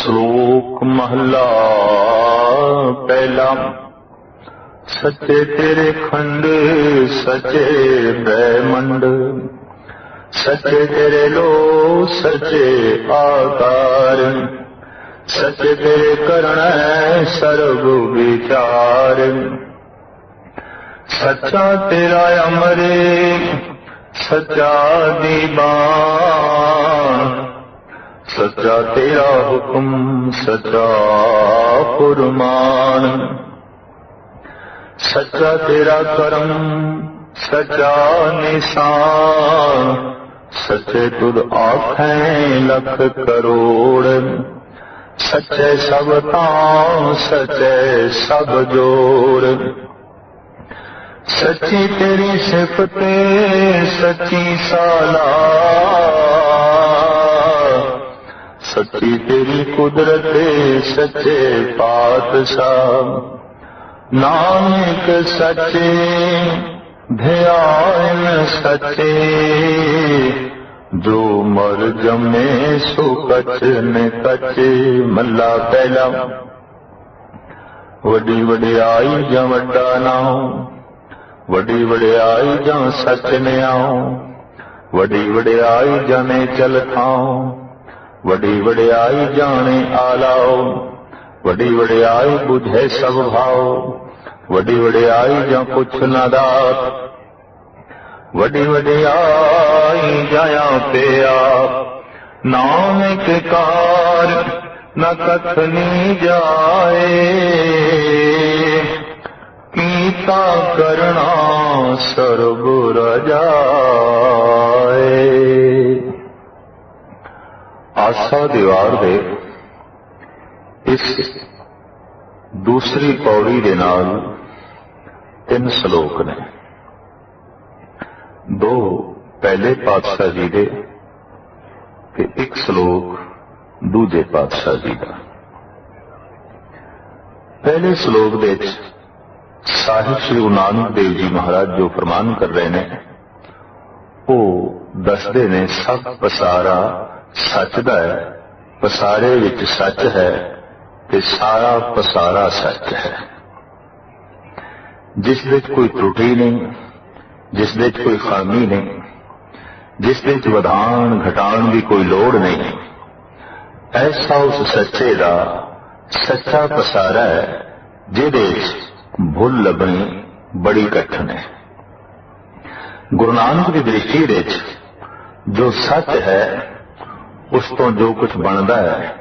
श्लोक महला पहला। सच्चे तेरे खंड सच्चे ब्रह्मंड, सच्चे तेरे लो सच्चे आकार, सच्चे तेरे करण सर्व विचार। सच्चा तेरा अमरे सच्चा दीवान, सच्चा तेरा हुक्म सच्चा फुरमान। सच्चा तेरा करम सच्चा निशान, सच्चे तुद आखें लख करोड़। सच्चे सब तां सच्चे सब जोड़, सच्ची तेरी सिफते सच्ची साला, सच्ची तेरी कुदरत सच्चे पातशाह। नानक सच्चे ध्यान सच्चे, जो मर जमे सो कच ने कचे। मल्ला पहला। वडी वडियाई जा वड्डा नाम, वडी वडियाई जा सच ने आओ। वडी वडियाई जाने चल खाओ, वडी वडियाई जाने आलाओ। वडी वडियाई बुझे सब भाव, वडी वडियाई जा कुछ न दात। वडी वडियाई जाया पे आप, नानक कार न कथनी जाए। कीता करना सर्व रजाए। आसा दीवार दे इस दूसरी पौड़ी दे नाल 3 श्लोक ने। 2 पहले पातशाह जी दे ते 1 श्लोक दूजे पातशाह जी का। पहले श्लोक दे साहिब श्री गुरु नानक देव जी महाराज जो फरमान कर रहे ने, वो दसदे ने सब पसारा सच दा है, पसारे विच सच है ते सारा पसारा सच है। जिस विच कोई त्रुटि नहीं, जिस विच कोई खामी नहीं, जिस विच वधान घटाण की कोई लोड़ नहीं, ऐसा उस सच्चे दा सच्चा पसारा है जिहदे भुल लभनी बड़ी कठिन है। गुरु नानक की दृष्टि विच जो सच है उस तो जो कुछ बनता है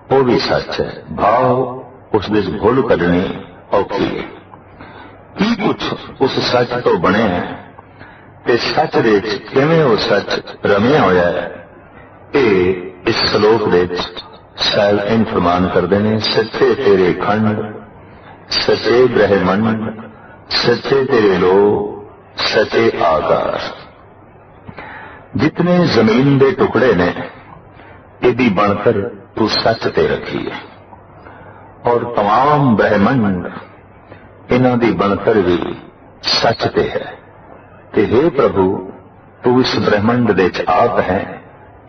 वो भी सच है। भाव उस विच भुल कढनी औखी है। की कुछ उस सच तो बने हैं ते सच दे किवें वो सच रमिया होया है, ये इस श्लोक दे साहिब इन फरमान करते हैं। सच्चे तेरे खंड सच्चे ब्रह्मंड, सच्चे तेरे लो सच्चे आकार। जितने जमीन दे टुकड़े ने इहदी बनकर तू सच ते रखी है, और तमाम ब्रह्मंड इन्हां दी बनकर भी सच ते है। ते हे प्रभु, तू इस ब्रह्मंड दे च आप है,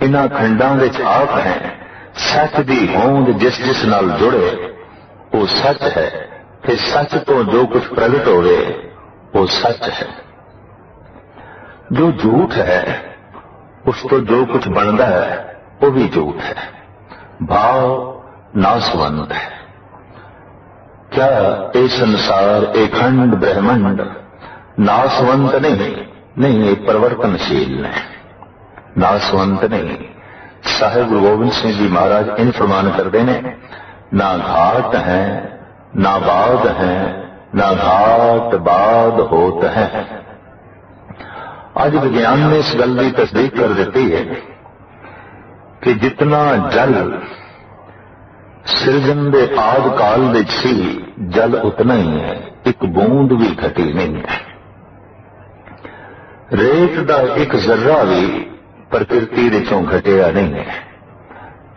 इन्हां खंडां दे च आप है। सच दी होंद जिस जिस नाल जुड़े वो सच है, ते सच तो जो कुछ प्रगट होवे वो सच है। जो झूठ है उस तो जो कुछ बनता है वो भी झूठ है। भाव नासवंत है। क्या ये संसार ये खंड ब्रह्मंड नासवंत नहीं, ये परिवर्तनशील है, नासवंत नहीं। साहिब गुरु गोबिंद सिंह जी महाराज इन फरमान करते हैं, ना घाट है ना बाद है, ना घाट बाद होत है। आज विज्ञान ने इस गल की तस्दीक कर दी है कि जितना जल सिरजन के आद काल में सी, जल उतना ही है, एक बूंद भी घटी नहीं है। रेत का एक जर्रा भी प्रकृति विचों घटिया नहीं है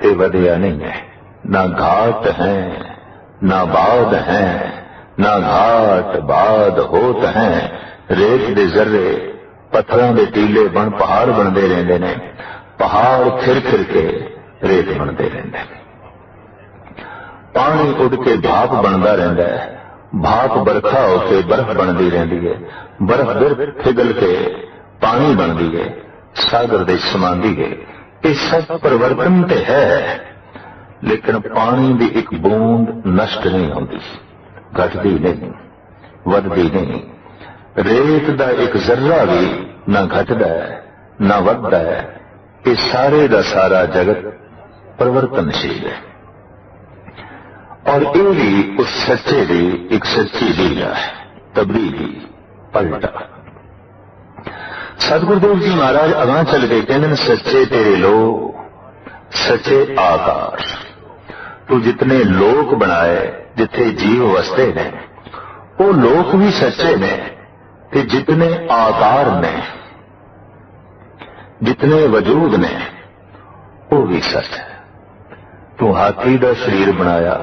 ते वधिया नहीं है। ना घाट है ना बाद है, ना घाट बाद होत है। रेत दे जर्रे पत्थरों के टीले बन पहाड़ बनते रहते हैं, पहाड़ फिर फिर के रेत बनते रहते हैं। पानी उड़ के भाप बनता रहता है, भाप बरखा होके बर्फ बनती रहती है, बर्फ फिर पिघल के पानी बनती है, सागर दे समांदी है। ये सब परिवर्तन तो है, लेकिन पानी की एक बूंद नष्ट नहीं होती, घटती नहीं, वधदी नहीं। रेत का एक जर्रा भी ना घटदा है ना वधदा है। ये सारे का सारा जगत परिवर्तनशील है, और ये भी उस सच्चे की एक सच्ची लीला है, तब्दीली, पलटा। सतगुरुदेव जी महाराज अगां चल के कहते सच्चे तेरे लोग, सच्चे आकार। तू जितने लोक बनाए, जिथे जीव वसते ने, वो लोक भी सच्चे ने, ते जितने आकार ने, जितने वजूद ने, वो भी सच है। तू हाथी का शरीर बनाया,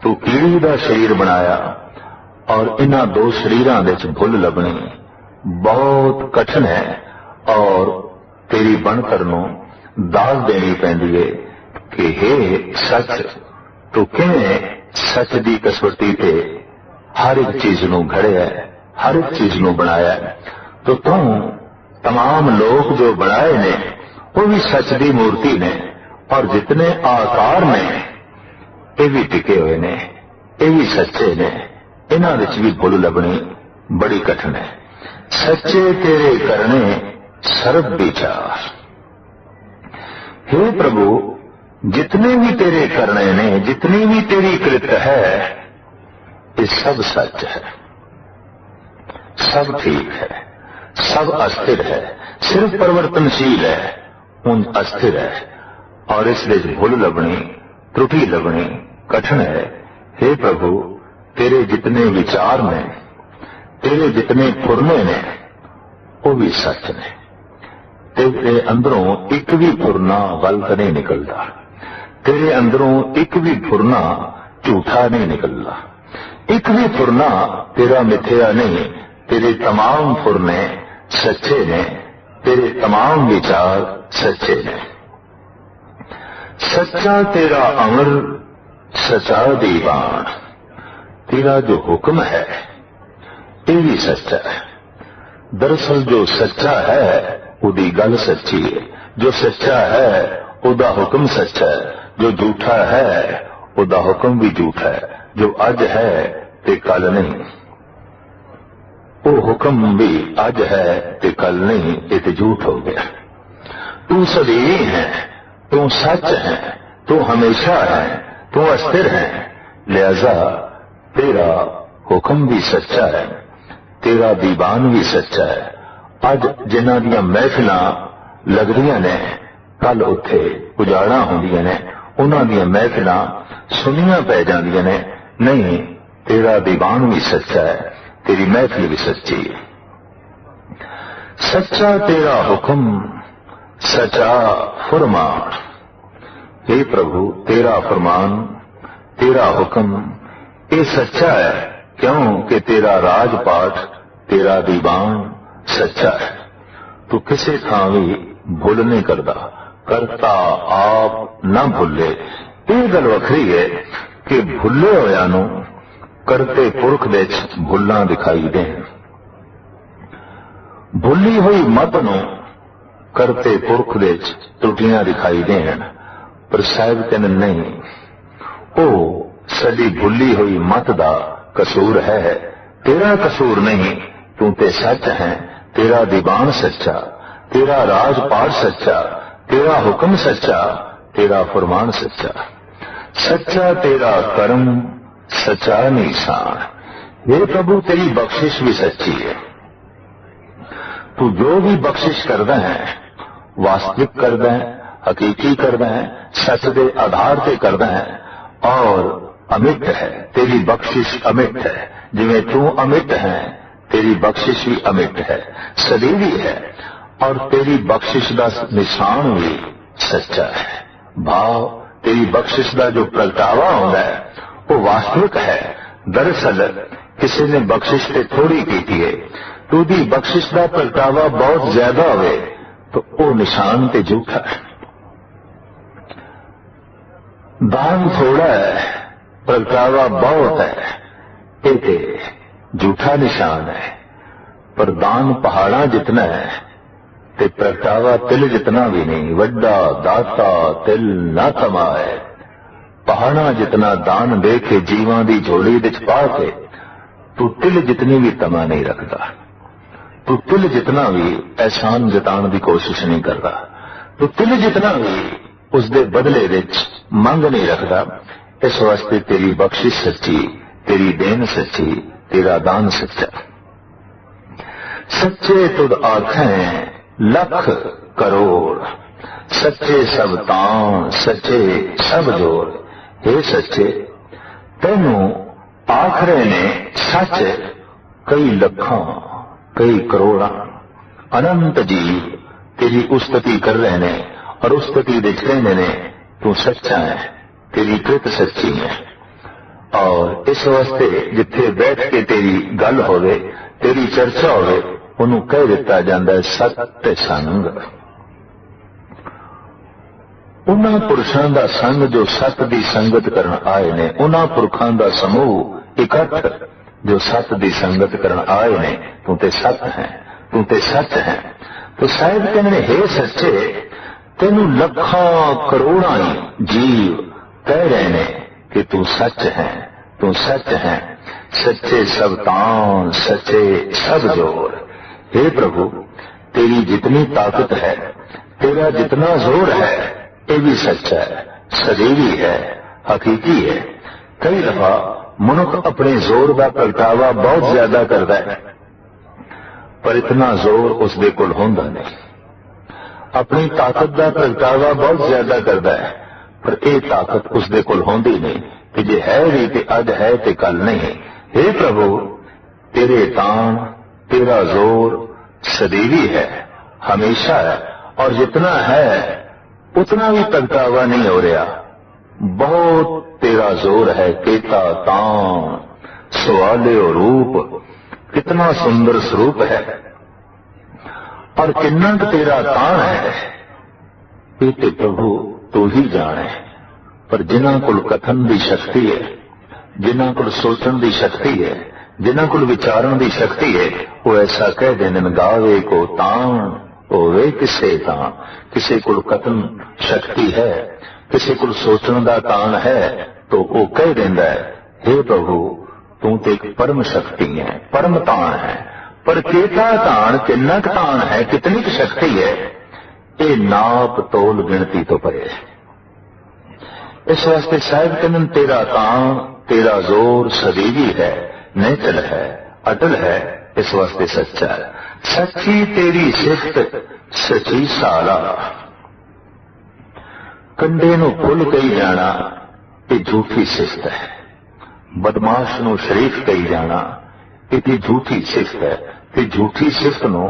तू कीड़ी का शरीर बनाया, और इन्हां दो शरीरां दे च भुल लभनी बहुत कठिन है, और तेरी बनकर नूं दास देनी पैंदी है कि हे सच, तू किवें सच दी कसौटी ते हर एक चीज नूं घड़िया है, हर एक चीज नूं बनाया है। तो तू तमाम लोग जो बनाए ने वो भी सच दी मूर्ति ने, और जितने आकार ने ये भी टिके हुए ने, ये भी सच्चे ने। इन्हां विच भी भुल लभनी बड़ी कठिन है। सच्चे तेरे करने सर्व विचार। हे प्रभु, जितने भी तेरे करने ने, जितनी भी तेरी कृत है, ये सब सच है, सब ठीक है, सब अस्थिर है। सिर्फ परिवर्तनशील है, उन अस्थिर है, और इसलिए भुल लभनी, त्रुटि लभनी कठिन है। हे प्रभु, तेरे जितने विचार ने, तेरे जितने फुरने ने, वो भी सच ने। तेरे अंदरों एक भी फुरना गलत नहीं निकलता, तेरे अंदरों एक भी फुरना झूठा नहीं निकलता, एक भी फुरना तेरा मिथ्या नहीं। तेरे तमाम फुरने सच्चे ने, तेरे तमाम विचार सच्चे ने। सच्चा तेरा अमर, सच्चा दीवान। तेरा जो हुक्म है ये भी सच्चा है। दरअसल जो सच्चा है उदी गल सच्ची है, जो सच्चा है उदा हुक्म सच्चा है, जो झूठा है उदा हुक्म भी झूठा है। जो अज है ते कल नहीं, वो हुक्म भी अज है ते कल नहीं, ये तो झूठ हो गया। तू सदैव है, तू सच है, तू हमेशा है, तू अस्थिर है, लिहाजा तेरा हुक्म भी सच्चा है, तेरा दीवान भी सच्चा है। अज जिन्हां दियां महफिलां लगदियां ने, कल उत्थे उजाड़ा होंदियां ने, उन्हां दियां महफिलां सुनियां पै जांदियां ने। नहीं, तेरा दीवान भी सच्चा है, तेरी महफिल भी सच्ची है। सच्चा तेरा हुक्म, सच्चा फरमान। हे प्रभु, तेरा फरमान, तेरा हुक्म ये सच्चा है, क्यों कि तेरा राजपाठ, तेरा दीवान सच्चा है। तू किसी थां भी भुल नहीं करता, करता आप ना भुले। ये गल वखरी है कि भुले होया नूं करते पुरख दे भुल्लां दिखाई देन, भुली हुई मत नूं करते पुरख दे त्रुटियां दिखाई देन। पर साहिब कहन नहीं, ओ सदी भुली हुई मत दा कसूर है, तेरा कसूर नहीं। तू ते सच है, तेरा दीवान सच्चा, तेरा राजपाट सच्चा, तेरा हुक्म सच्चा, तेरा फरमान सच्चा। सच्चा तेरा कर्म, सच्चा निशान। हे प्रभु, तेरी बख्शिश भी सच्ची है। तू जो भी बख्शिश करदा है, वास्तविक करदा है, हकीकी करदा है, सच के आधार पे करदा है, और अमिट है। तेरी बख्शिश अमिट है, जिवें तू अमिट है, तेरी बख्शिश भी अमिट है, सदैवी है। और तेरी बख्शिश का निशान भी सच्चा है। भाव तेरी बख्शिश का जो प्रगटावा होता है वो वास्तविक है। दरअसल किसी ने बख्शिश से थोड़ी की है, तो दी बख्शिश का प्रगटावा बहुत ज्यादा हो तो वो निशान ते झूठा है। दान थोड़ा है, प्रगटावा बहुत है, ये झूठा निशान है। पर दान पहाड़ा जितना है ते प्रगटावा तिल जितना भी नहीं। वड्डा दाता तिल ना कमाए। पहाड़ा जितना दान दे के जीवां दी झोली विच पा के तू तिल जितनी भी तमा नहीं रखता। तू तिल जितना भी एहसान जताण की कोशिश नहीं करता। तू तिल जितना भी उसके बदले विच मंग नहीं रखता। इस वास्ते तेरी बख्शिश सच्ची, तेरी देन सच्ची, तेरा दान सच्चा। सच्चे तुद आखें लख करोड़, सच्चे सब तान, सच्चे सब जोर। हे सच्चे, तेनू आखरे ने सच कई लखों कई करोड़ा अनंत जीव तेरी उस्तति कर रहे ने और उस्तति दे कहने ने तू सच्चा है, तेरी कृत सच्ची है। और इस वास्ते जिथे बैठ के तेरी गल होवे, तेरी चर्चा होवे, उन्होंने कह दिता जाता है सत्य संग। उन्हां पुरुषों का संग जो सत की संगत करन आए ने, उन्हां पुरखों का समूह इकट्ठ जो सत की संगत करन आए ने, तू ते सत है, तू ते सच है। तो साहिब कहने हे सच्चे, तेनू लखां करोड़ा जीव कह रहे ने कि तू सच है, तू सच है। सच्चे सब तान, सच्चे सब जोर। हे प्रभु, तेरी जितनी ताकत है, तेरा जितना जोर है, ये भी सच्चा है, सदैवी है, हकीकी है। कई दफा मनुख अपने जोर का प्रगटावा बहुत ज्यादा करता है, पर इतना जोर उसके कोल होंदा नहीं। अपनी ताकत का प्रगटावा बहुत ज्यादा करता है, पर यह ताकत उसके कोल होंदी नहीं कि जे है भी ते अज है ते कल नहीं। हे प्रभु, तेरे तान, तेरा जोर सदैवी है, हमेशा है, और जितना है उतना भी प्रगटावा नहीं हो रहा। बहुत तेरा जोर है, केता तान, सवाले और रूप, कितना सुंदर स्वरूप है और कितना तेरा तान है, ये ते प्रभु तू ही जाने। पर जिन्हां कोल कथन की शक्ति है, जिन्हां कोल सोचण की शक्ति है, जिन्हां कोल विचारण की शक्ति है, वो ऐसा कह देने गावे को तान होवे किसे तान। किसी को कथन शक्ति है, किसी को सोचने का तान है, तो वो कह देंदा है हे प्रभु तू तो एक परम शक्ति है, परम तान है। पर केता तान, किन्ना तान है, कितनी शक्ति है, ये नाप तोल गिनती तो परे। इस वास्ते साहिब कहन तेरा तान, तेरा जोर सदैवी है, निचल है, अटल है, इस वास्ते सच्चा है। सच्ची तेरी सिफत सच्ची साला। कंडे नूं फुल कही जाना ये झूठी सिफत है। बदमाश नूं शरीफ कही जाना ये झूठी सिफत है, ते झूठी सिफत नूं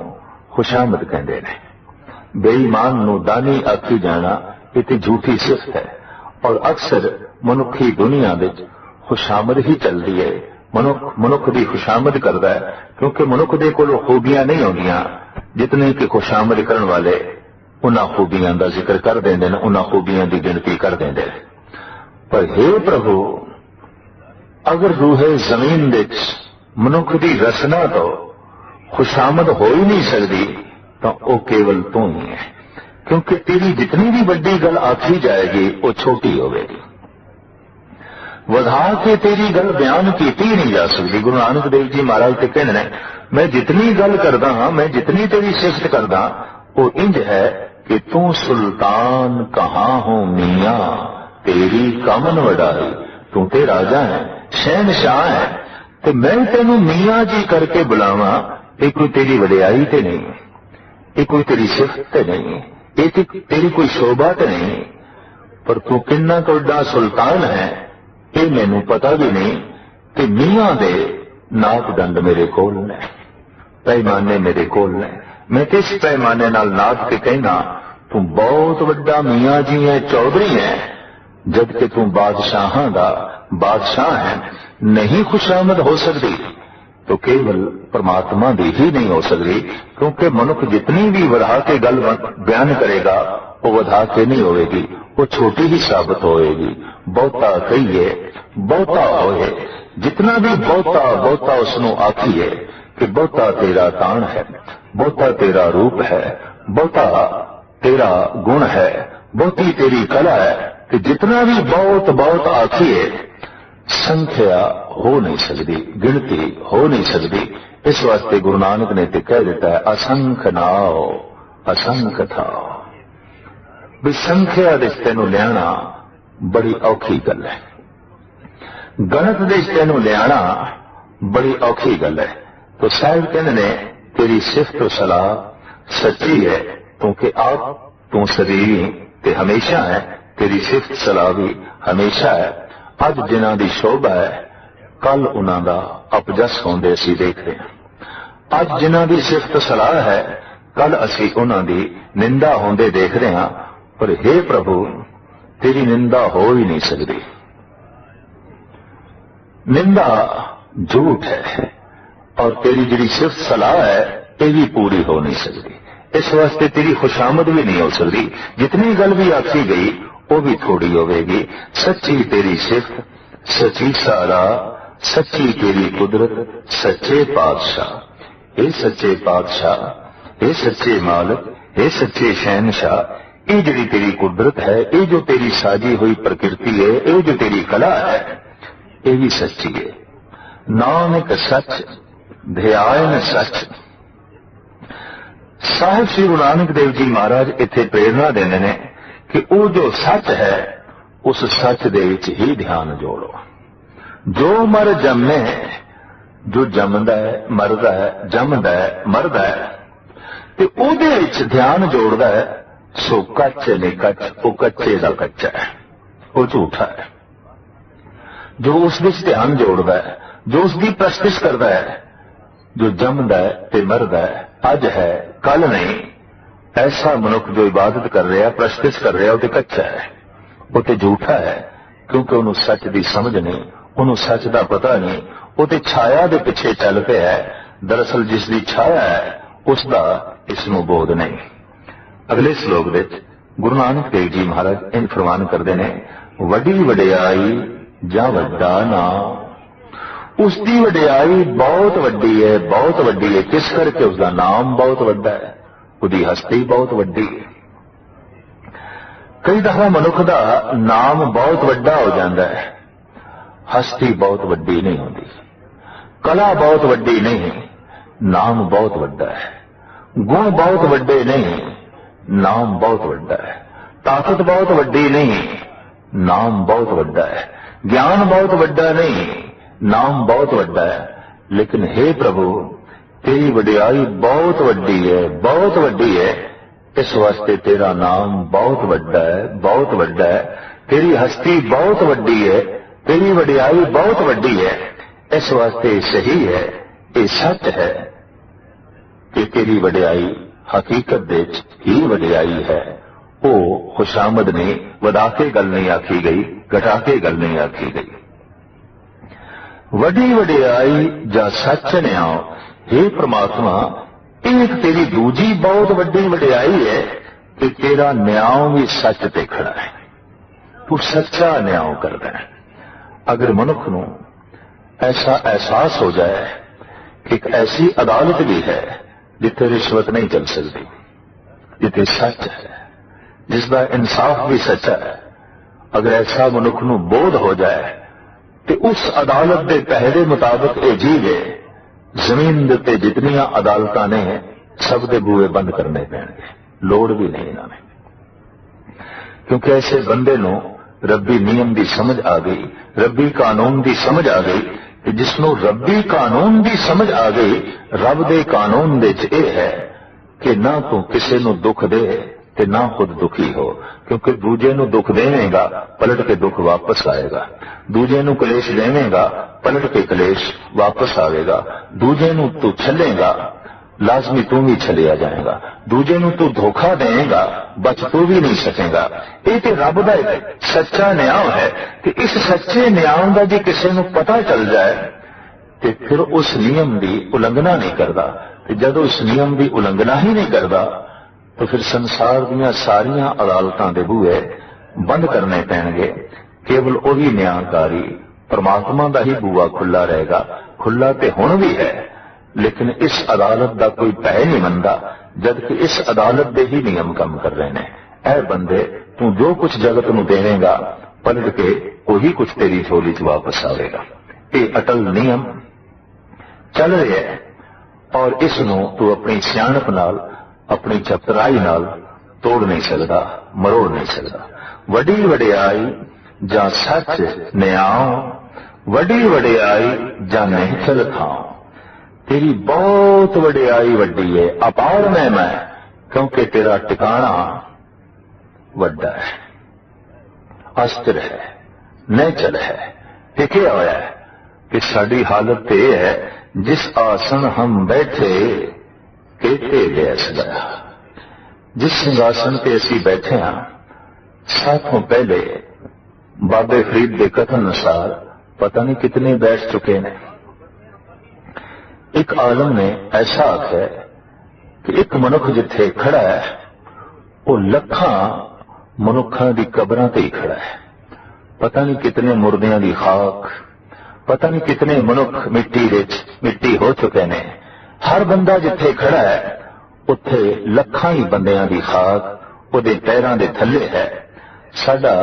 खुशामद कहंदे ने। बेईमान नूं दानी आखी जाना ये झूठी सिफत है। और अक्सर मनुखी दुनिया विच खुशामद ही चलती है। मनुख की खुशामद करता है, क्योंकि मनुख दे कोल खूबियां नहीं होंदियां जितने कि खुशामद करने वाले उन्हां खूबियां का जिक्र कर देंदे ने, उन्हां खूबियां की गिनती कर देंदे। पर हे प्रभु, अगर रूहे जमीन विच मनुख की रचना तो खुशामद हो ही नहीं सकती, तो वह केवल तू ही है। क्योंकि तेरी जितनी भी बड़ी गल आखी जाएगी वो छोटी होगी। वधा के तेरी गल बयान की नहीं जा सकती। गुरु नानक देव जी महाराज ते कहने मैं जितनी गल करदा हां, मैं जितनी तेरी सिफत करदा, वो इंज है कि तू सुल्तान कहाँ हो मियां, तेरी कमन वडाई। तू ते राजा है, शहनशाह है, तो मैं तेनू मियां जी करके बुलावा, ये कोई तेरी वडियाई ते नहीं, ये कोई तेरी सिफत ते नहीं, ये तेरी कोई शोभा ते नहीं। पर तू किन्ना वड्डा सुल्तान है ये मैनू पता भी नहीं कि मियां दे नापदंड मेरे कोल ने, पैमाने मेरे कोल ने। मैं किस पैमाने नाल नाप के कहना तू बहुत वड्डा मियां जी है, चौधरी है, जबकि तू बादशाहां दा बादशाह है। नहीं खुशामद हो सकती तो केवल परमात्मा दी ही नहीं हो सकती, क्योंकि मनुख जितनी भी बढ़ा के गल बयान करेगा वो वधा के नहीं होएगी, वो छोटी ही साबित होएगी। बहुता कहिए बहुता होए, जितना भी बहुता बहुता उसनों आखिए कि बहुता तेरा ताण है, बहुता तेरा रूप है, बहुता तेरा गुण है, बहुती तेरी कला है, कि जितना भी बहुत बहुत आखिए संख्या हो नहीं सकती, गिनती हो नहीं सकती। इस वास्ते गुरु नानक ने तो कह देता है असंख नाओ असंख था। भी संख्या दे तेनों लियाना बड़ी औखी गल है, गणत दे तेनों लियाना बड़ी औखी गल है। तो साहिब कहने ने तेरी सिफत सलाह सच्ची है, क्योंकि आप तू सदैवी ते हमेशा है, तेरी सिफत सलाह भी हमेशा है। अज जिन्हां दी शोभा है, कल उन्हां दा अपजस होंदे असीं देख रहे हैं। अज जिन्हां दी सिफत सलाह है, कल असीं उन्हां दी निंदा होंदे देख रहे हैं। पर हे प्रभु, तेरी निंदा हो ही नहीं सकती। निंदा झूठ है और तेरी जिहड़ी सिफत सलाह है ये भी पूरी हो नहीं सकती। इस वास्ते तेरी खुशामद भी नहीं हो सकती। जितनी गल भी आखी गई वो भी थोड़ी होगी। सच्ची तेरी सिफत, सच्ची सारा, सच्ची तेरी कुदरत, सच्चे पातशाह, हे सच्चे पातशाह, हे सच्चे मालिक, हे सच्चे शहनशाह, ये जिहड़ी तेरी कुदरत है, ये जो तेरी साजी हुई प्रकृति है, ये जो तेरी कला है, ये भी सच्ची है। नानक सच ध्यान सच। साहिब श्री गुरु नानक देव जी महाराज इत्थे प्रेरणा देंदे ने कि वो जो सच है उस सच दे विच ही ध्यान जोड़ो। जो मर जमे, जो जमदा है मरदा है, जमदा है मरदा है, ते उहदे विच ध्यान जोड़दा है, सो कच्च ने कच्च, वो कच्चे दा कच्चा है, वो झूठा है। जो उस विच ध्यान जोड़दा है, जो उसकी प्रस्तिश करदा है, जो जमदा है ते मरदा है, अज है कल नहीं, ऐसा मनुख जो इबादत कर रहा, प्रस्तिश कर रहा, वो ते कच्चा है, वो ते झूठा है। क्योंकि उन्होंने सच की समझ नहीं, उन्होंने सच का पता नहीं, वो ते छाया दे पिछे चल पे है। दरअसल जिसकी छाया है उसका इसनों बोध नहीं। अगले श्लोक दे गुरु नानक देव जी महाराज इन फरमान करते हैं, वडी वडियाई जा वड्डा नाम। उसकी वडियाई बहुत वड्डी है, बहुत वड्डी है। किस करके? उसका नाम बहुत वड्डा है, उसकी हस्ती बहुत वड्डी है। कई दफा मनुख का नाम बहुत वड्डा हो जाता है, हस्ती बहुत वड्डी नहीं होती, कला बहुत वड्डी नहीं, नाम बहुत वड्डा है। गुण बहुत वड्डे नहीं, नाम बहुत वड्डा है। ताकत बहुत वड्डी नहीं, नाम बहुत वड्डा है। ज्ञान बहुत वड्डा नहीं, नाम बहुत वड्डा है। लेकिन हे प्रभु, तेरी वडियाई बहुत वड्डी है, बहुत वड्डी है। इस वास्ते तेरा नाम बहुत वड्डा है, बहुत वड्डा है। तेरी हस्ती बहुत वड्डी है, तेरी वडियाई बहुत वड्डी है। इस वास्ते सही है, ये सच है कि तेरी वडियाई हकीकत दे ही वडियाई है। वो खुशामद ने वधा के गल नहीं आखी गई, घटा के गल नहीं आखी गई। वडी वडियाई जा सच ने आओ। हे परमात्मा, एक तेरी दूजी बहुत वड्डी वडियाई है कि तेरा न्याय भी सच ते खड़ा है, तू सच्चा न्याय करदा है। अगर मनुख नूं ऐसा एहसास हो जाए कि एक ऐसी अदालत भी है जिथे रिश्वत नहीं चल सकती, जिथे सच है, जिसका इंसाफ भी सच्चा है, अगर ऐसा मनुख नूं बोध हो जाए तो उस अदालत के पहले मुताबिक ये जीवे, जमीन के जितनियां अदालतां ने सब दे बूहे बंद करने पैणगे, लोड़ भी नहीं इन्होंने। क्योंकि ऐसे बंदे नूं रब्बी नियम की समझ आ गई, रब्बी कानून की समझ आ गई। कि जिसनों रब्बी कानून की समझ आ गई, रब दे कानून दे च यह है कि ना तू किसी नूं दुख दे ते ना खुद दुखी हो। क्योंकि दूजे नूं दुख देवेगा, पलट के दुख वापस आएगा। दूजे नूं कलेश देवेगा, पलट के कलेश वापस आएगा। दूजे नूं तू छलेगा, लाजमी तू भी छलिया जाएगा। दूजे नूं तू धोखा देगा, बच तू भी नहीं सकेगा। ये तो रब दा एक सच्चा न्याय है कि इस सच्चे न्याय का जो किसी नूं पता चल जाए तो फिर उस नियम की उलंघना नहीं करता। जब उस नियम की उलंघना ही नहीं करता तो फिर संसार दीयां सारियां अदालतां दे बूहे बंद करने पैणगे। केवल वही न्यायकारी परमात्मा का ही बूआ खुला रहेगा। खुला तो हुण भी है, लेकिन इस अदालत का कोई भय नहीं मनता, जबकि इस अदालत के ही नियम काम कर रहे हैं। ऐ बंदे, तू जो कुछ जगत नूं देवेगा पलट के वही कुछ तेरी झोली च वापस आवेगा। ये अटल नियम चल रहा है और इस नूं तू अपनी सियाणप नाल, अपनी चतुराई नाल तोड़ नहीं सकता, मरोड़ नहीं सकता। वडी वडियाई जां सच न्याय, वडी वडियाई जां निहचल थां। तेरी बहुत वडियाई वड्डी है, अपार महिमा है, क्योंकि तेरा टिकाणा वड्डा है, अस्थिर है, निहचल है, टिके होया है। कि साडी हालत तो यह है, जिस आसन हम बैठे केते बैस गया। जिस सिंहासन पे असी बैठे हाँ, साथों पहले बाबे फरीद के कथन अनुसार पता नहीं कितने बैठ चुके हैं। एक आलम ने ऐसा आख्या कि एक मनुख जिथे खड़ा है वो लखां मनुखां दी कबरां ते ही खड़ा है। पता नहीं कितने मुर्दियां दी खाक, पता नहीं कितने मनुख मिट्टी हो चुके ने। हर बंदा जिथे खड़ा है उत्थे लखां ही बंदियां दी खाक उहदे पैरां दे थल्ले है। साडा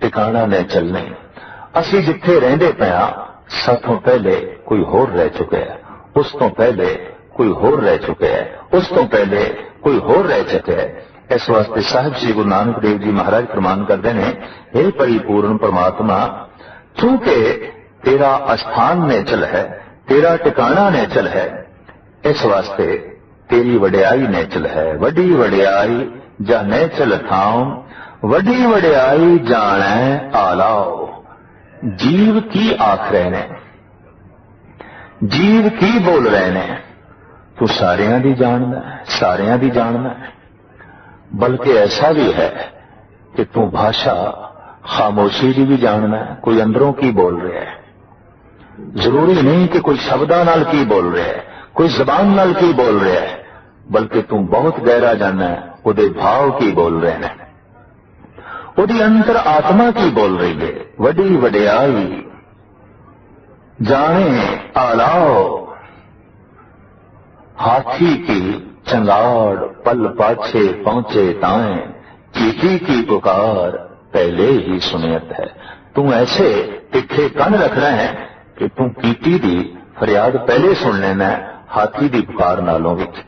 टिकाणा ने चलने, असी जिथे रहिंदे पिया साथों पहले कोई होर रह चुका है, उस तो पहले कोई होर रह चुका है, उस तो पहले कोई होर रह चुका है। इस वास्ते साहिब श्री गुरु नानक देव जी महाराज फरमान करते हैं, हे परिपूर्ण परमात्मा, चूंकि तेरा स्थान नेचल है, तेरा टिकाणा नेचल है, इस वास्ते तेरी वडियाई नेचल है। वडी वडियाई जा नेचल थाम, वडी वडियाई जाने आलाओ। जीव की आख रहे ने, जीव की बोल रहे ने, तू सारियां दी जानना है, सारियां दी जानना है। बल्कि ऐसा भी है कि तू भाषा खामोशी की भी जानना है, कोई अंदरों की बोल रहा है। जरूरी नहीं कि कोई शब्दां नाल की बोल रहा है, कोई जबान नाल की बोल रहा है, बल्कि तू बहुत गहरा जानना है उहदे भाव की बोल रहे हैं, उहदी अंतर आत्मा की बोल रही है। वडी वडियाई जाने आलाओ, हाथी की चंगाड़ पल पाछे पहुंचे ताएं, चीटी की पुकार पहले ही सुनियत है। तू ऐसे तिखे कन रखना है कि तू कीटी दी फरियाद पहले सुन लेना है हाथी दी पुकार नालों विच।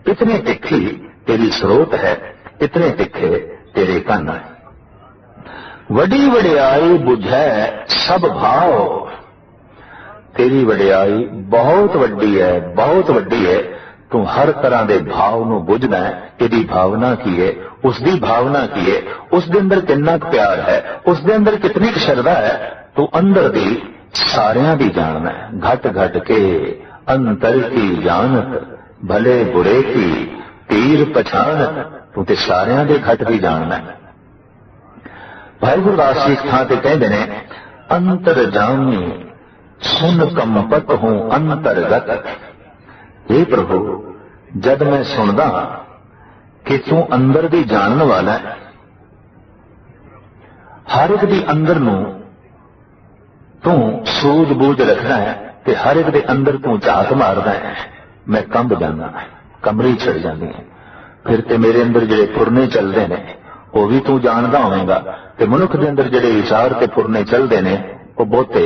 इतने तिखी तेरी स्रोत है, इतने तिखे तेरे कन है। वडी वडियाई बुझै सब भाव, तेरी वडियाई बहुत वड्डी है, बहुत वड्डी है। तू हर तरह के भाव नूं बुझदा है, इहदी भावना की है, उसकी भावना की है, उसके अंदर कितना प्यार है, उसके अंदर कितनी श्रद्धा है, तू अंदर दी सारियां दी जानना है। घट घट के अंतर की जानत, भले बुरे की तीर पछाणत, तू ते सारियां दे घट भी जानना है। भाई गुरदास जी थां ते कहंदे ने, अंतर जामी सुन कंपत हूं अंतरगत। हे प्रभु, जद मैं सुनदा कि तू अंदर दी जानने वाला है, हर एक दी अंदर नूं तू सूझ-बूझ रखना है ते हर एक दे अंदर तू झात मारदा है, मैं कंब जाना, कमरी छड़ जाती है। फिर ते मेरे अंदर जिहड़े फुरने चलते ने वो भी तू जानदा होवेगा, ते मनुख दे अंदर जिहड़े विचार ते फुरने चलते ने वो बहुते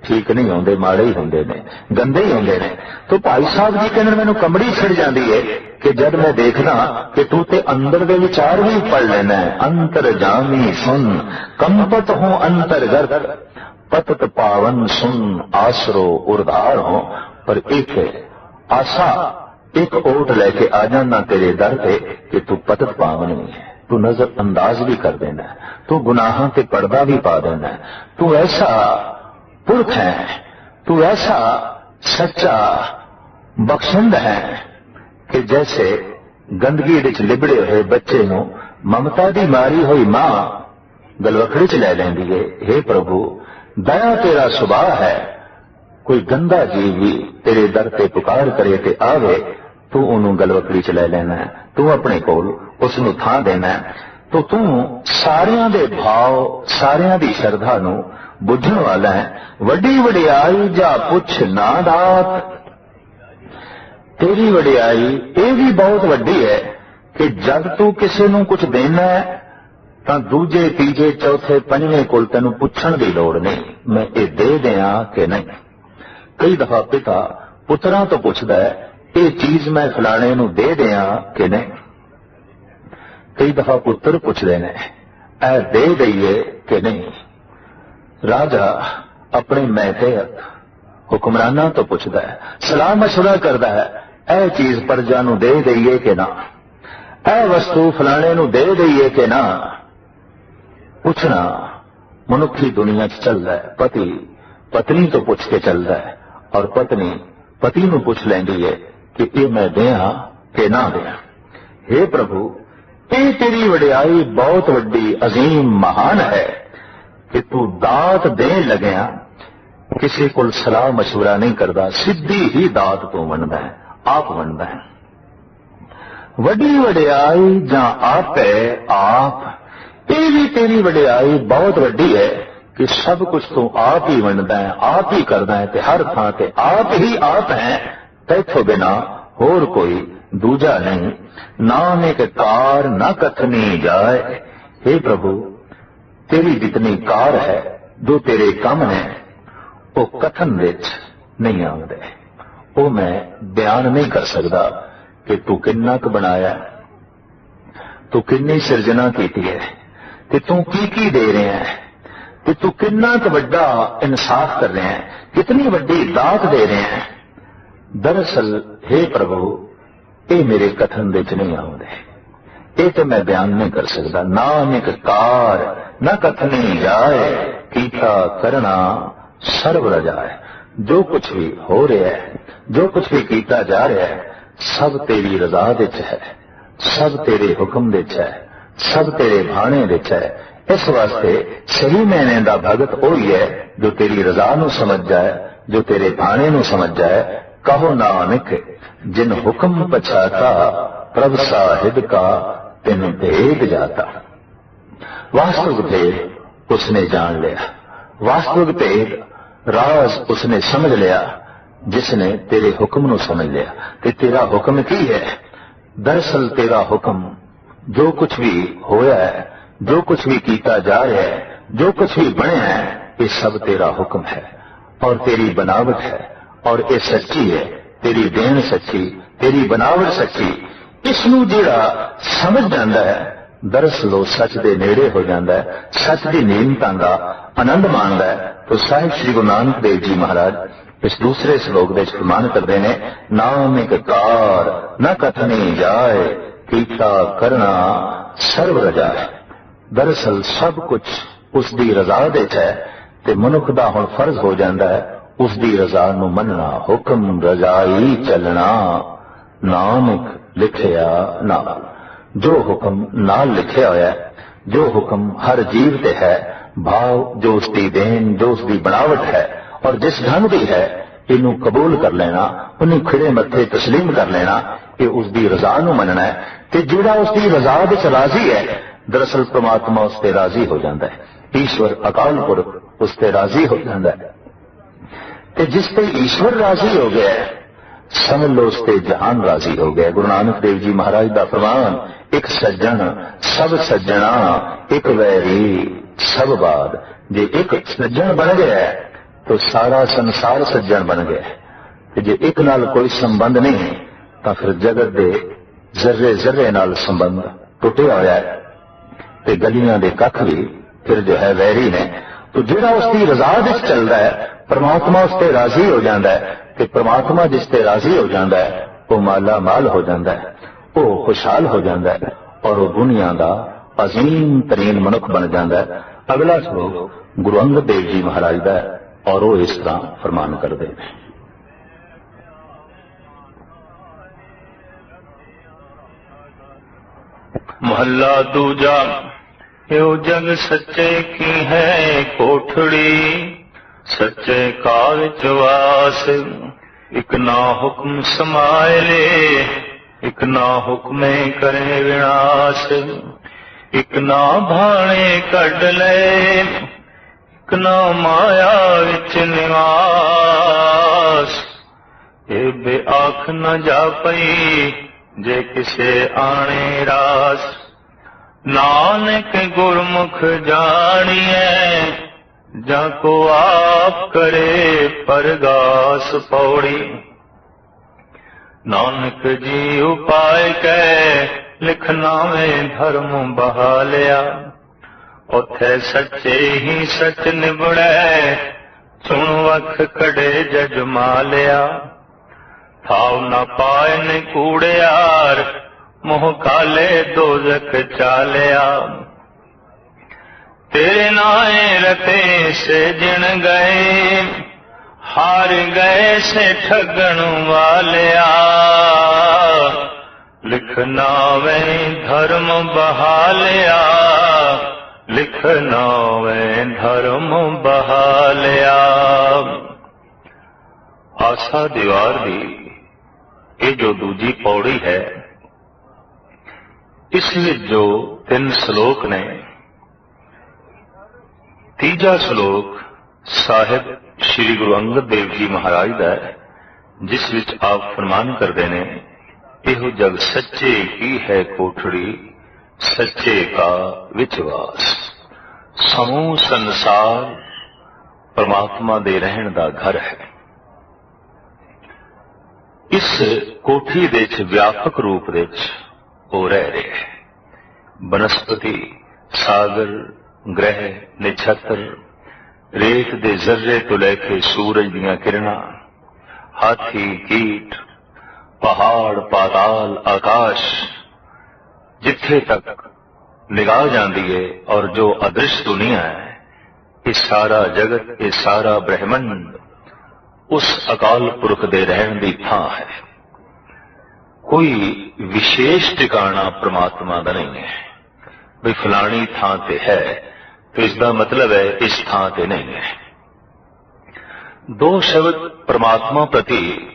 ठीक नहीं होंगे, माड़े ही होंगे ने, गंदे ही होंगे ने। तो भाई साहब जी कहने मैनू कमड़ी छिड़ जाती है कि जब मैं देखना कि तू ते अंदर के विचार भी पढ़ लेना है। अंतर जामी सुन कंपत हो अंतरगत, पतत पावन सुन आसरो उर्धार हो। पर एक आशा, एक ओट लेके आ जाना तेरे दर पे कि तू पतत पावन नहीं है, तू नजर अंदाज भी कर देना है, तू गुनाहों ते पर्दा भी पा देना है। तू ऐसा पुरख है, तू ऐसा सच्चा बख्शंद है कि जैसे गंदगी विच लिबड़े हुए बच्चे नूं ममता दी मारी हुई मां गलवखड़ी च लै लैंदी है। हे प्रभु, दया तेरा सुभाव है, कोई गंदा जीव भी तेरे दर ते पुकार करे ते आवे तू उन्होंने गलवकड़ी च लै लेना है, तू अपने कोल उसनूं थां देना है, तो तू सारियां दे भाव सारियां दी श्रद्धा नूं बुझण वाला है। वड्डी वडियाई जा पुछ ना दात, तेरी वडियाई ये भी बहुत वड्डी है कि जब तू किसी नूं कुछ देना है तां दूजे तीजे चौथे पंजवें कोल तैनूं पुछण दी लोड़ नहीं, मैं ये दे दियां कि नहीं। कई दफा पिता पुत्रां तो पुछदा है, ये चीज मैं फलाणे नूं दे दियां कि नहीं। कई दफा पुत्र पुछदे ने, ऐ दे दईए कि नहीं। राजा अपने महतेहत हुक्मराना तो पुछदा है, सलाह मशवरा करदा है, ऐ चीज प्रजा नूं दे दईए कि ना, ऐ वस्तु फलाणे नूं दे दईए कि ना। पुछना मनुखी दुनिया च चलदा है। पति पत्नी तो पुछ के चलदा है और पत्नी पति नूं पुछ लैंदी है कि ये मैं दें कि ना दें। हे प्रभु, ये तेरी वडियाई बहुत वड्डी अजीम महान है कि तू दात देन लगया किसी को सलाह मशवरा नहीं करता, सीधी ही दात तू वंडदा है, आप वंडदा है। वड्डी वडियाई जां आपे आप, ये भी तेरी वडियाई बहुत वड्डी है कि सब कुछ तू आप ही वंडदा है, आप ही करदा है, ते हर थां ते आप ही आप है, तैथों बिना होर कोई दूजा नहीं। नाम एक कार ना कथनी जाए। हे प्रभु, तेरी जितनी कार है, जो तेरे काम है, वो कथन विच नहीं आउंदे, वो मैं बयान नहीं कर सकता कि तू किन्ना क बनाया, तू किन्नी सिरजना कीती है, कि तू की दे रहे हैं, कि तू किन्ना क वड्डा इंसाफ कर रहे हैं, कितनी वड्डी दात दे रहे हैं। दरअसल हे प्रभु, ये मेरे कथन विच नहीं आउंदे, ये तो मैं बयान नहीं कर सकता। नाम एक कार न कथनी जाए, कीता करना सर्व रजाए। जो कुछ भी हो रहा है, जो कुछ भी कीता जा रहा है, सब तेरी रजा विच है, सब तेरे हुक्म विच है, सब तेरे भाणे विच है। इस वास्ते सही मैने दा भगत वही है जो तेरी रजा नूं समझ जाए, जो तेरे भाणे नूं समझ जाए। कहो नानक जिन हुक्म पछाता, प्रभ साहिब का तिन भेद जाता। वास्तविक भेद उसने जान लिया, वास्तविक भेद राज उसने समझ लिया, जिसने तेरे हुक्म नूं समझ लिया कि तेरा हुक्म की है। दरअसल तेरा हुक्म जो कुछ भी होया है, जो कुछ भी कीता जा रहा है, जो कुछ भी बने है, ये सब तेरा हुक्म है और तेरी बनावट है, और ये सच्ची है, तेरी देन सच्ची, तेरी बनावट सच्ची। इसनूं जिहड़ा समझ जांदा है, दरअसल वो सच दे नेड़े हो जाता है, सच की नीमतां दा आनंद माणदा है। तो साहिब श्री गुरु नानक देव जी महाराज इस दूसरे श्लोक में फरमान करते हैं, नाम एक कार न कथनी जाए, कीता करना सर्व रजा है। दरअसल सब कुछ उसकी रजा विच है, ते मनुख दा हुण फर्ज हो जाता है उसकी रजा नूं मनना। हुक्म रजाई चलना, नानक लिखिया नाल। जो हुक्म नाल लिखिया होया है, जो हुक्म हर जीव ते है, भाव जो उसकी देन, जो उसकी बनावट है और जिस ढंग की है, इनू कबूल कर लेना, उन्हें खिड़े मत्थे तस्लीम कर लेना, कि उसकी रजा नूं मनना है। कि जिहड़ा उसकी रजा विच राजी है, दरअसल परमात्मा उस पर राजी हो जाता है। ईश्वर अकाल पुरख उस पर राजी हो जाता है। कि जिस पे ईश्वर राजी हो गया है, समझ लो उस पे जहान राजी हो गया। गुरु नानक देव जी महाराज का फरमान, एक सज्जन सब सज्जना, एक वैरी सब बाद। जे एक सज्जन बन गया है तो सारा संसार सज्जन बन गया है। जे एक नाल कोई संबंध नहीं तो फिर जगत दे जर्रे जर्रे नाल संबंध टुटिया होया है, ते गलियां दे कख भी फिर जो है वैरी ने। तो जिहड़ा उसकी रजा विच चलदा है, परमात्मा उस ते राजी हो जाता है। कि परमात्मा जिस ते राजी हो जाता है, वो माला माल हो जाता है, वो खुशहाल हो जाता है और वो दुनिया का अजीम तरीन मनुख बन जाता है। अगला श्लोक गुरु अंगद देव जी महाराज का है और वो इस तरह फरमान करते हैं। महला दूजा, यो जग सच्चे की है कोठड़ी, सच्चे काल च वास, इक ना हुक्म समाये, इक ना हुक्मे करे विनाश, इक ना भाणे कढ ले, इक ना माया विच निवास। ए बे आख न जापई जे किसे आणे रास, नानक गुरमुख जानिए जाको आप करे परगास पौड़ी। नानक जी उपाय कै लिखना में धर्म बहालिया, उथे सच्चे ही सच निबड़े सुन वख कड़े जज मालिया। थाव न पाए न कूड़ियार मोह काले दोजख चालिया। तेरे नाए रते से जिन गए, हार गए से ठगण वालिया। लिखना वे धर्म बहालिया, लिखना वे धर्म बहालिया। आसा दीवार दी ये जो दूजी पौड़ी है, इसमें जो 3 श्लोक ने, तीजा श्लोक साहिब श्री गुरु अंगद देव जी महाराज का है, जिस विच आप फरमान करते ने, एहो जग सच्चे की है कोठड़ी, सच्चे का विचवास। समूह संसार परमात्मा दे रहन दा घर है। इस कोठी दे च व्यापक रूप दे च हो रह रहे हैं। बनस्पति, सागर, ग्रह, निछत्र, रेत दे जर्रे तो लेके सूरज दियां किरणां, हाथी, कीट, पहाड़, पाताल, आकाश, जिथे तक निगाह जाती है और जो अदृश्य दुनिया है, ये सारा जगत, ये सारा ब्रह्मंड उस अकाल पुरख दे रहन दी थां है। कोई विशेष ठिकाना परमात्मा दा नहीं है भी फलानी थां ते है तो इसका मतलब है इस थां ते नहीं है। 2 शब्द परमात्मा प्रति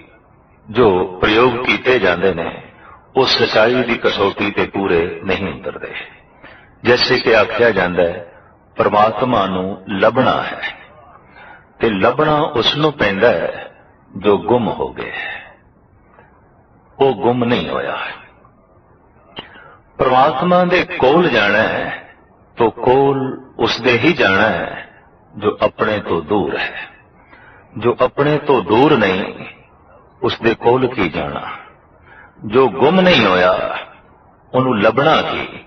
जो प्रयोग किए जाते हैं वो सच्चाई की कसौटी ते पूरे नहीं उतरते। जैसे कि आख्या जाता है परमात्मा नू लभना है, ते लभना उसनू पैंदा है जो गुम हो गए, वो गुम नहीं होया है। परमात्मा दे कोल जाना है तो कोल उसदे ही जाना है जो अपने तो दूर है। जो अपने तो दूर नहीं उसदे कोल की जाना। जो गुम नहीं होया उन्हू लभना की।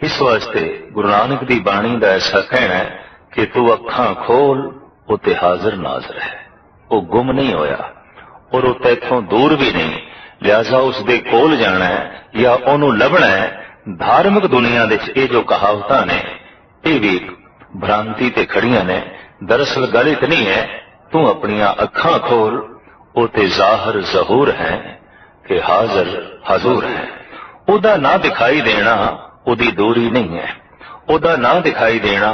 इस वास्ते गुरु नानक दी बाणी दा ऐसा कहना है कि तू अखां खोल उते हाजिर नाजर है। वो गुम नहीं होया और वो तैथों दूर भी नहीं, लिहाजा उसदे कोल जाना है या ओनू लभना है। धार्मिक दुनिया दे ये जो कहावतां ने ये भी भ्रांति ते खड़ियां ने। दरअसल गल इतनी है, तू अपनियां अखां खोल उते जाहिर जहूर है कि हाजिर हजूर है। उदा ना दिखाई देना उदी दूरी नहीं है, उदा ना दिखाई देना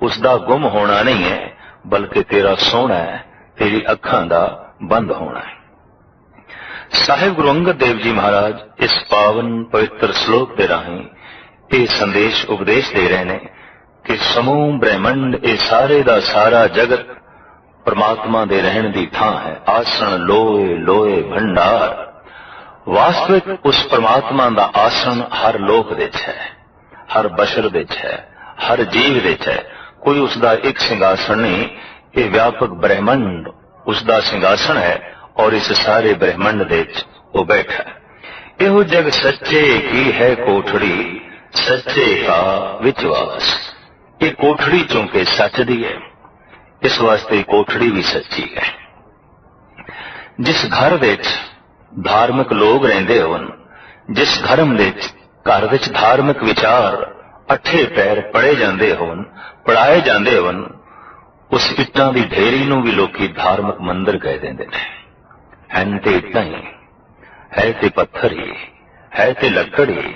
उसदा गुम होना नहीं है, बल्कि तेरा सोना है, तेरी अखां दा बंद होना है। साहिब गुरु अंगद देव जी महाराज इस पावन पवित्र श्लोक के राही ये संदेश उपदेश दे रहे हैं कि समूह ब्रह्मंड ये सारे दा सारा जगत परमात्मा दे रहन दी थां है। आसन लोए लोए भंडार। वास्तविक उस परमात्मा दा आसन हर लोक दे है, हर बशर दे है, हर जीव दे है। कोई उसका एक सिंहासन नहीं, ये व्यापक ब्रह्मंड उसका सिंहासन है और इस सारे ब्रह्मंड दे वो बैठा है। एहो जग सच्चे की है कोठड़ी, सच्चे का विश्वास। ये कोठड़ी चूंकि सच दी है, इस वास्ते कोठड़ी भी सच्ची है। जिस घर विच धार्मिक लोग रहिंदे होन, जिस घर विच धार्मिक विचार अठे पैर पढ़े जाते होन, पढ़ाए जाते होन, उस इट्टां दी ढेरी नूं भी लोकी धार्मिक मंदिर कह देंदे ने। हैं ते इट्टां ही, है ते पत्थर ही, है ते लकड़ ही,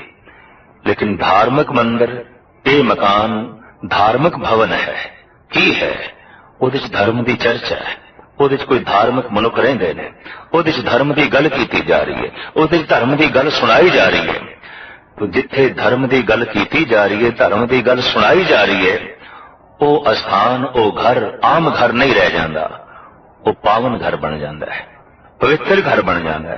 लेकिन धार्मिक मंदिर ये मकान धार्मिक भवन है। की है? उहदे च धर्म की चर्चा है, ਉਹਦੇ 'ਚ ਕੋਈ ਧਾਰਮਿਕ ਮਨੁੱਖ ਰਹਿੰਦੇ ਨੇ, ਉਹਦੇ 'ਚ ਧਰਮ ਦੀ ਗੱਲ ਕੀਤੀ ਜਾ ਰਹੀ ਹੈ, ਉਹਦੇ 'ਚ ਧਰਮ ਦੀ ਗੱਲ ਸੁਣਾਈ ਜਾ ਰਹੀ ਹੈ। तो जिथे धर्म की गल की जा रही है, धर्म की गल सुनाई जा रही है, वो स्थान, वो घर आम घर नहीं रह जाता, वो पावन घर बन जाता है, पवित्र घर बन जाता है।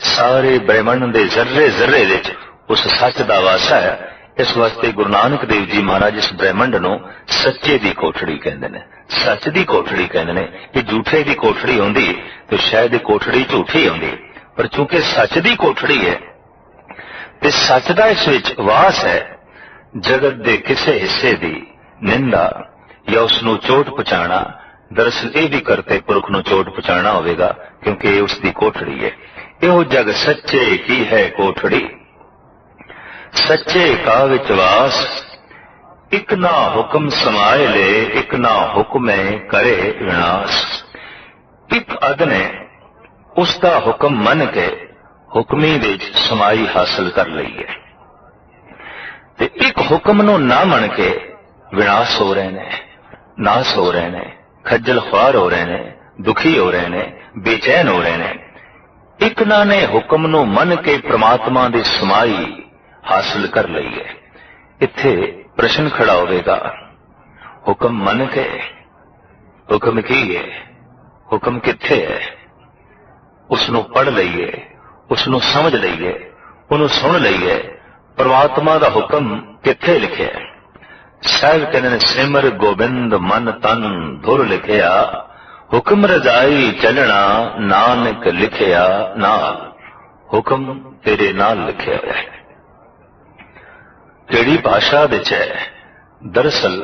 सारे ब्रह्मंड के जर्रे जर्रे विच उस सच का वासा है। इस वास्ते गुरु नानक देव जी महाराज इस ब्रह्मंड नूं सच्चे की कोठड़ी कहते हैं, सच की कोठड़ी कहते हैं। ये झूठे की कोठड़ी होंदी तो शायद कोठड़ी झूठी होंदी, पर चूंकि सच की कोठड़ी है ते सच दा इस विच वास है, जगत दे किसे हिस्से दी निंदा या उसनूं चोट पहुंचाना दरअसल ये भी करते पुरख नूं चोट पहुंचाना होवेगा, क्योंकि उसकी कोठड़ी है। यो जग सच्चे की है कोठड़ी, सच्चे का विच वास, इक ना हुक्म समाए ले, इक ना हुक्म करे विनाश। इक अदने उसका हुक्म मन के हुक्मी विच समाई हासिल कर लई है, ते एक हुक्म नूं ना मन के विनाश हो रहे ने, नाश हो रहे ने, खज्जल ख्वार हो रहे ने, दुखी हो रहे ने, बेचैन हो रहे ने। एक ना ने हुक्म नूं मन के परमात्मा दी समाई हासिल कर लई है। इत्थे प्रश्न खड़ा होवेगा, हुक्म मन के, हुक्म की है, हुक्म कित्थे है? उसनूं पढ़ लईए, उसनूं समझ लईए, उन्होंने सुन लईए। परमात्मा का हुक्म किथे लिखे है? साहिब कहते हैं, सिमर गोबिंद मन तन धुर लिखिया, हुक्म रजाई चलना नानक लिखिया नाल। हुक्म तेरे नाल लिखिया है। केड़ी भाषा विच है? दरअसल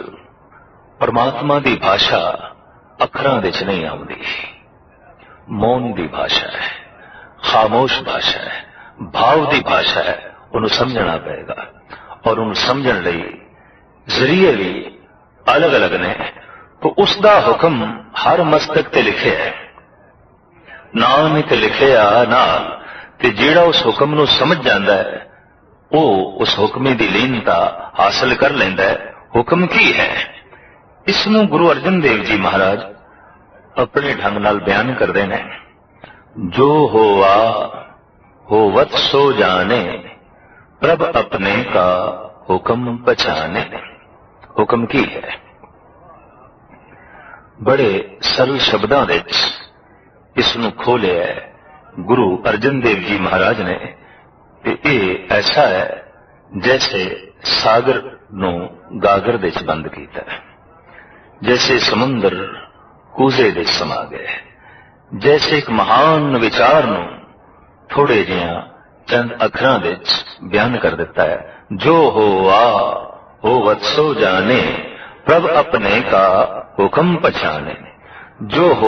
परमात्मा की भाषा अखरां विच नहीं आउंदी, मौन की भाषा है, खामोश भाषा है, भाव की भाषा है। उन्हें समझना पेगा, और उन्हें समझण लई जरिए भी अलग अलग ने। तो उसका हुक्म हर मस्तक ते लिखे है, नानक लिखिया नाल। ते जेड़ा उस हुक्म नूं समझ जांदा है, वो उस हुक्मे दी लीनता हासिल कर लैंदा है। हुक्म की है? इसनूं गुरु अर्जन देव जी महाराज अपने ढंग नाल बयान करते हैं, जो होवा होवत सो जाने, प्रभ अपने का हुक्म पहचाने। हुक्म की है? बड़े सरल शब्दां विच इसनूं खोलिया है गुरु अर्जन देव जी महाराज ने। ये ऐसा है जैसे सागर नूं गागर दे च बंद कीता है, जैसे समुंदर कूजे दे समा गए, जैसे एक महान विचार नूं थोड़े जिहा चंद अखरां विच बयान कर दिता है। जो होवा होवत सो जाने, प्रभ अपने का हुक्म पहचाने। जो हो